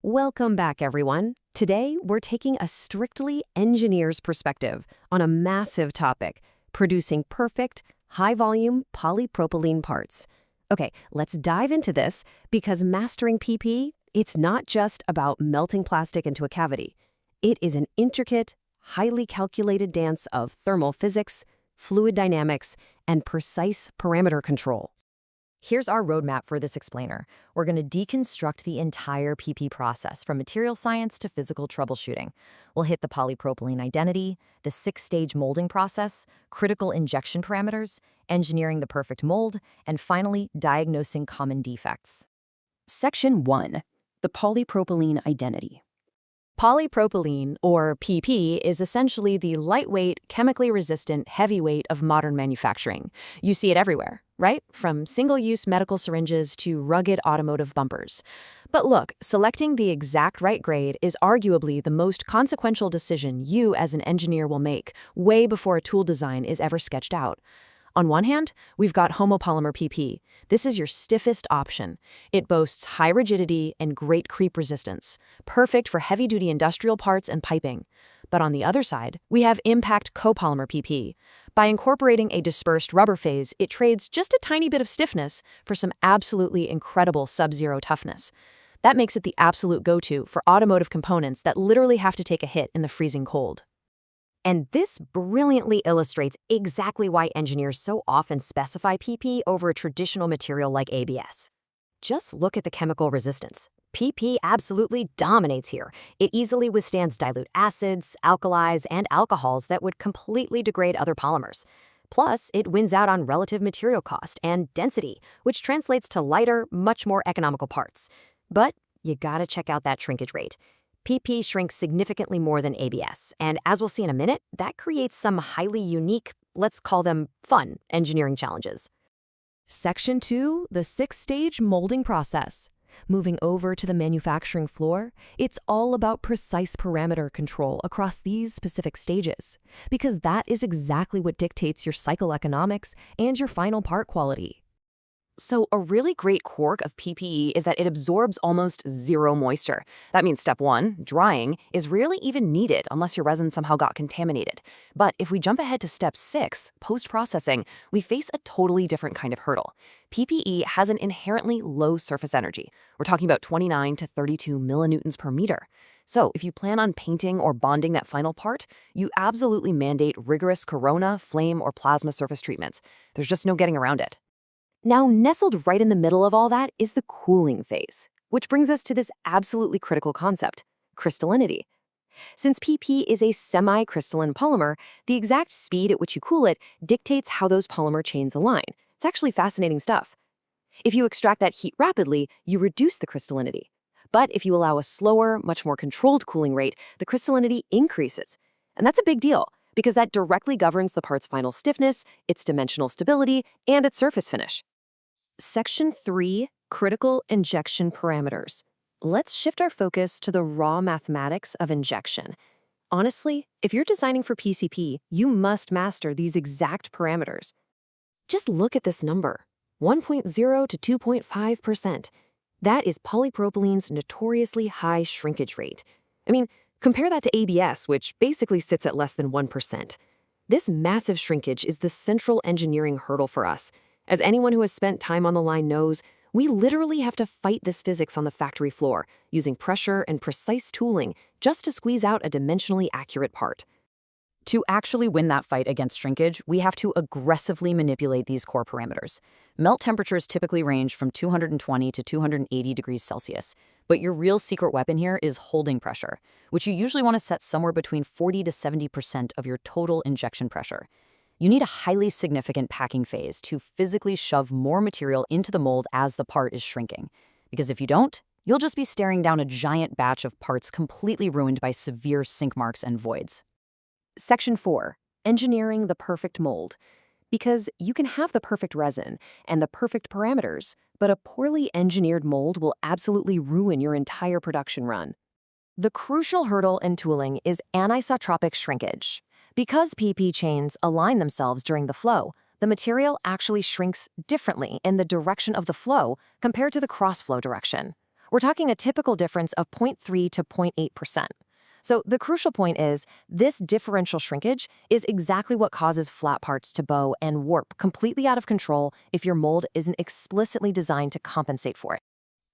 Welcome back, everyone. Today, we're taking a strictly engineer's perspective on a massive topic, producing perfect, high-volume polypropylene parts. Okay, let's dive into this because mastering PP, it's not just about melting plastic into a cavity. It is an intricate, highly calculated dance of thermal physics, fluid dynamics, and precise parameter control. Here's our roadmap for this explainer. We're going to deconstruct the entire PP process from material science to physical troubleshooting. We'll hit the polypropylene identity, the six-stage molding process, critical injection parameters, engineering the perfect mold, and finally, diagnosing common defects. Section 1. The polypropylene identity. Polypropylene, or PP, is essentially the lightweight, chemically resistant heavyweight of modern manufacturing. You see it everywhere, right? From single-use medical syringes to rugged automotive bumpers. But look, selecting the exact right grade is arguably the most consequential decision you as an engineer will make, way before a tool design is ever sketched out. On one hand, we've got homopolymer PP. This is your stiffest option. It boasts high rigidity and great creep resistance, perfect for heavy-duty industrial parts and piping. But on the other side, we have impact copolymer PP. By incorporating a dispersed rubber phase, it trades just a tiny bit of stiffness for some absolutely incredible sub-zero toughness. That makes it the absolute go-to for automotive components that literally have to take a hit in the freezing cold. And this brilliantly illustrates exactly why engineers so often specify PP over a traditional material like ABS. Just look at the chemical resistance. PP absolutely dominates here. It easily withstands dilute acids, alkalis, and alcohols that would completely degrade other polymers. Plus, it wins out on relative material cost and density, which translates to lighter, much more economical parts. But you gotta check out that shrinkage rate. PP shrinks significantly more than ABS, and as we'll see in a minute, that creates some highly unique, let's call them fun, engineering challenges. Section 2. The six-stage molding process. Moving over to the manufacturing floor, it's all about precise parameter control across these specific stages, because that is exactly what dictates your cycle economics and your final part quality. So a really great quirk of PPE is that it absorbs almost zero moisture. That means step 1, drying, is rarely even needed unless your resin somehow got contaminated. But if we jump ahead to step 6, post-processing, we face a totally different kind of hurdle. PPE has an inherently low surface energy. We're talking about 29 to 32 millinewtons per meter. So if you plan on painting or bonding that final part, you absolutely mandate rigorous corona, flame, or plasma surface treatments. There's just no getting around it. Now, nestled right in the middle of all that is the cooling phase, which brings us to this absolutely critical concept, crystallinity. Since PP is a semi-crystalline polymer, the exact speed at which you cool it dictates how those polymer chains align. It's actually fascinating stuff. If you extract that heat rapidly, you reduce the crystallinity. But if you allow a slower, much more controlled cooling rate, the crystallinity increases. And that's a big deal, because that directly governs the part's final stiffness, its dimensional stability, and its surface finish. Section 3. Critical injection parameters. Let's shift our focus to the raw mathematics of injection. Honestly, if you're designing for PCP, you must master these exact parameters. Just look at this number, 1.0 to 2.5%. That is polypropylene's notoriously high shrinkage rate. I mean, compare that to ABS, which basically sits at less than 1%. This massive shrinkage is the central engineering hurdle for us. As anyone who has spent time on the line knows, we literally have to fight this physics on the factory floor, using pressure and precise tooling just to squeeze out a dimensionally accurate part. To actually win that fight against shrinkage, we have to aggressively manipulate these core parameters. Melt temperatures typically range from 220 to 280 degrees Celsius, but your real secret weapon here is holding pressure, which you usually want to set somewhere between 40 to 70% of your total injection pressure. You need a highly significant packing phase to physically shove more material into the mold as the part is shrinking. Because if you don't, you'll just be staring down a giant batch of parts completely ruined by severe sink marks and voids. Section 4. Engineering the perfect mold. Because you can have the perfect resin and the perfect parameters, but a poorly engineered mold will absolutely ruin your entire production run. The crucial hurdle in tooling is anisotropic shrinkage. Because PP chains align themselves during the flow, the material actually shrinks differently in the direction of the flow compared to the cross-flow direction. We're talking a typical difference of 0.3 to 0.8%. So the crucial point is, this differential shrinkage is exactly what causes flat parts to bow and warp completely out of control if your mold isn't explicitly designed to compensate for it.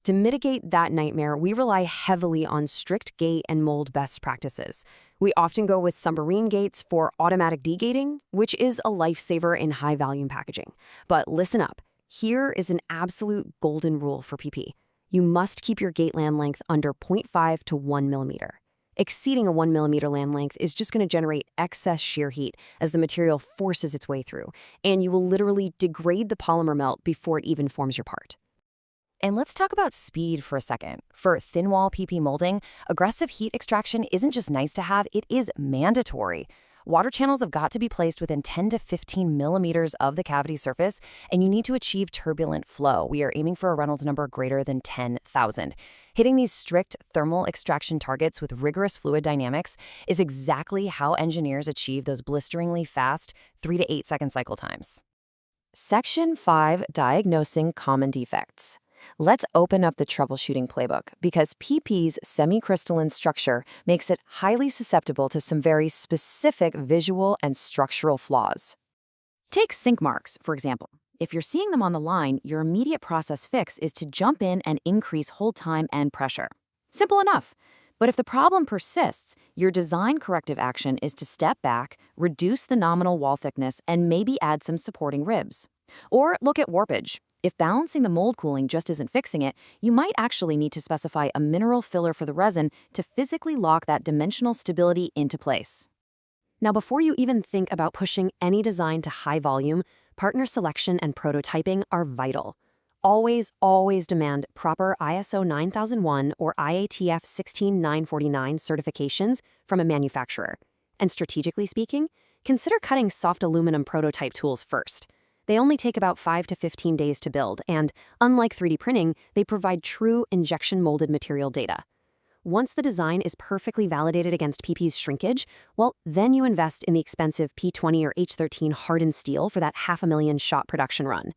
To mitigate that nightmare, we rely heavily on strict gate and mold best practices. We often go with submarine gates for automatic degating, which is a lifesaver in high-volume packaging. But listen up. Here is an absolute golden rule for PP. You must keep your gate land length under 0.5 to 1 millimeter. Exceeding a 1 millimeter land length is just going to generate excess shear heat as the material forces its way through, and you will literally degrade the polymer melt before it even forms your part. And let's talk about speed for a second. For thin wall PP molding, aggressive heat extraction isn't just nice to have, it is mandatory. Water channels have got to be placed within 10 to 15 millimeters of the cavity surface, and you need to achieve turbulent flow. We are aiming for a Reynolds number greater than 10,000. Hitting these strict thermal extraction targets with rigorous fluid dynamics is exactly how engineers achieve those blisteringly fast 3 to 8 second cycle times. Section 5, Diagnosing Common Defects. Let's open up the troubleshooting playbook because PP's semi-crystalline structure makes it highly susceptible to some very specific visual and structural flaws. Take sink marks, for example. If you're seeing them on the line, your immediate process fix is to jump in and increase hold time and pressure. Simple enough. But if the problem persists, your design corrective action is to step back, reduce the nominal wall thickness, and maybe add some supporting ribs. Or look at warpage. If balancing the mold cooling just isn't fixing it, you might actually need to specify a mineral filler for the resin to physically lock that dimensional stability into place. Now, before you even think about pushing any design to high volume, partner selection and prototyping are vital. Always, always demand proper ISO 9001 or IATF 16949 certifications from a manufacturer. And strategically speaking, consider cutting soft aluminum prototype tools first. They only take about 5 to 15 days to build, and unlike 3D printing, they provide true injection-molded material data. Once the design is perfectly validated against PP's shrinkage, well, then you invest in the expensive P20 or H13 hardened steel for that 500,000 shot production run.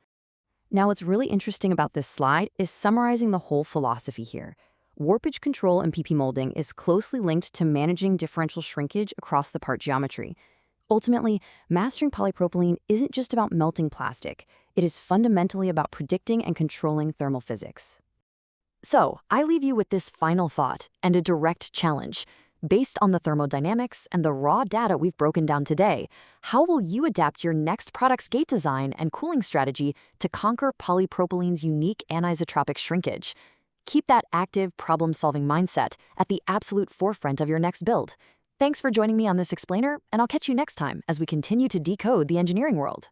Now, what's really interesting about this slide is summarizing the whole philosophy here. Warpage control in PP molding is closely linked to managing differential shrinkage across the part geometry. Ultimately, mastering polypropylene isn't just about melting plastic. It is fundamentally about predicting and controlling thermal physics. So, I leave you with this final thought and a direct challenge. Based on the thermodynamics and the raw data we've broken down today, how will you adapt your next product's gate design and cooling strategy to conquer polypropylene's unique anisotropic shrinkage? Keep that active, problem-solving mindset at the absolute forefront of your next build. Thanks for joining me on this explainer, and I'll catch you next time as we continue to decode the engineering world.